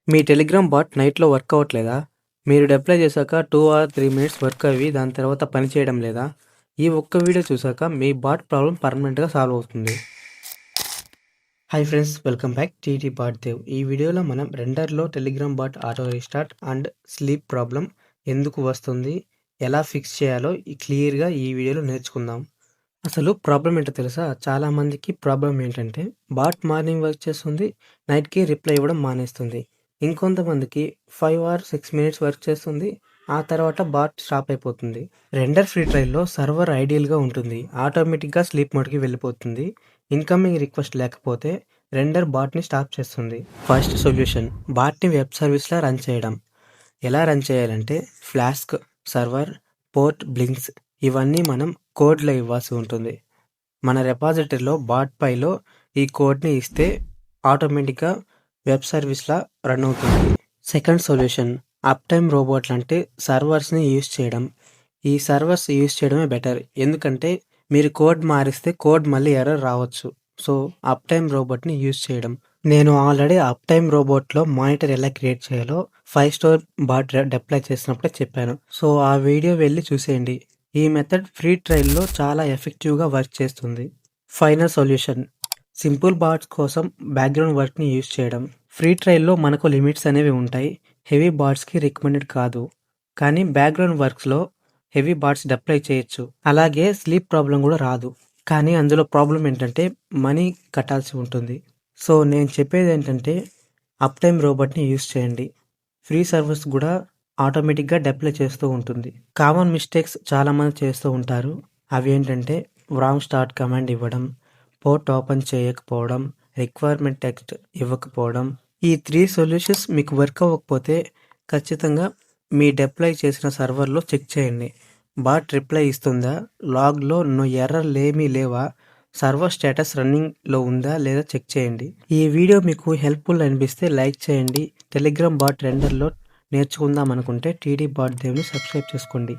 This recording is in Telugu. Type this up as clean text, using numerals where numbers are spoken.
మీ టెలిగ్రామ్ బాట్ నైట్‌లో వర్క్ అవ్వట్లేదా? మీరు డిప్లాయ్ చేశాక 2 ఆర్ 3 మినిట్స్ వర్క్ అవ్వి దాని తర్వాత పని చేయడం లేదా? ఈ ఒక్క వీడియో చూసాక మీ బాట్ ప్రాబ్లమ్ పర్మనెంట్‌గా సాల్వ్ అవుతుంది. Hi friends, welcome back TT bot dev. ఈ వీడియోలో మనం రెండర్‌లో Telegram bot auto restart and sleep problem ఎందుకు వస్తుంది, ఎలా ఫిక్స్ చేయాలో క్లియర్‌గా ఈ వీడియోలో నేర్చుకుందాం. అసలు ప్రాబ్లమ్ ఏంటో తెలుసా? చాలామందికి ప్రాబ్లమ్ ఏంటంటే బాట్ మార్నింగ్ వర్క్ చేస్తుంది, నైట్‌కి రిప్లై ఇవ్వడం మానేస్తుంది. ఇంకొంతమందికి 5 ఆర్ 6 మినిట్స్ వర్క్ చేస్తుంది, ఆ తర్వాత బాట్ స్టాప్ అయిపోతుంది. రెండర్ ఫ్రీ ట్రయల్‌లో సర్వర్ ఐడియల్‌గా ఉంటుంది, ఆటోమేటిక్‌గా స్లీప్ మోడ్‌కి వెళ్ళిపోతుంది. ఇన్‌కమింగ్ రిక్వెస్ట్ లేకపోతే రెండర్ బాట్‌ని స్టాప్ చేస్తుంది. ఫస్ట్ సొల్యూషన్, బాట్‌ని వెబ్ సర్వీస్‌లా రన్ చేయడం. ఎలా రన్ చేయాలంటే ఫ్లాస్క్, సర్వర్, పోర్ట్, బ్లింక్స్ ఇవన్నీ మనం కోడ్లో ఇవ్వాల్సి ఉంటుంది. మన రెపాజిటరీలో బాట్ పైలో ఈ కోడ్ని ఇస్తే ఆటోమేటిక్గా వెబ్ సర్వీస్లా రన్ అవుతుంది. సెకండ్ సొల్యూషన్, అప్ టైమ్ రోబోట్లు అంటే సర్వర్స్ని యూస్ చేయడం. ఈ సర్వర్స్ యూస్ చేయడమే బెటర్, ఎందుకంటే మీరు కోడ్ మారిస్తే కోడ్ మళ్ళీ ఎర్రర్ రావచ్చు. సో అప్ టైమ్ రోబోట్ని యూస్ చేయడం. నేను ఆల్రెడీ అప్ టైమ్ రోబోట్లో మానిటర్ ఎలా క్రియేట్ చేయాలో 5 స్టోర్ బాట్ డిప్లాయ్ చేసినప్పుడే చెప్పాను. సో ఆ వీడియో వెళ్ళి చూసేయండి. ఈ మెథడ్ ఫ్రీ ట్రయల్లో చాలా ఎఫెక్టివ్గా వర్క్ చేస్తుంది. ఫైనల్ సొల్యూషన్, సింపుల్ బాట్స్ కోసం బ్యాక్గ్రౌండ్ వర్క్ని యూస్ చేయడం. ఫ్రీ ట్రయల్లో మనకు లిమిట్స్ అనేవి ఉంటాయి, హెవీ బాట్స్కి రికమెండెడ్ కాదు. కానీ బ్యాక్గ్రౌండ్ వర్క్స్లో హెవీ బాట్స్ డిప్లాయ్ చేయొచ్చు. అలాగే స్లీప్ ప్రాబ్లం కూడా రాదు. కానీ అందులో ప్రాబ్లం ఏంటంటే మనీ కట్టాల్సి ఉంటుంది. సో నేను చెప్పేది ఏంటంటే అప్ టైమ్ రోబోట్ని యూస్ చేయండి. ఫ్రీ సర్వీస్ కూడా ఆటోమేటిక్గా డిప్లాయ్ చేస్తూ ఉంటుంది. కామన్ మిస్టేక్స్ చాలామంది చేస్తూ ఉంటారు. అవి ఏంటంటే రాంగ్ స్టార్ట్ కమాండ్ ఇవ్వడం, పోర్ట్ ఓపెన్ చేయకపోవడం, రిక్వైర్మెంట్ టెక్స్ట్ ఇవ్వకపోవడం. ఈ 3 సొల్యూషన్స్ మీకు వర్క్ అవ్వకపోతే ఖచ్చితంగా మీ డిప్లాయ్ చేసిన సర్వర్లో చెక్ చేయండి. బాట్ రిప్లై ఇస్తుందా, లాగ్లో ఎర్రర్లు ఏమీ లేవా, సర్వర్ స్టేటస్ రన్నింగ్లో ఉందా లేదా చెక్ చేయండి. ఈ వీడియో మీకు హెల్ప్ఫుల్ అనిపిస్తే లైక్ చేయండి. టెలిగ్రామ్ బాట్ రెండర్లో నేర్చుకుందాం అనుకుంటే టీడీ బాట్ దేవ్ని సబ్స్క్రైబ్ చేసుకోండి.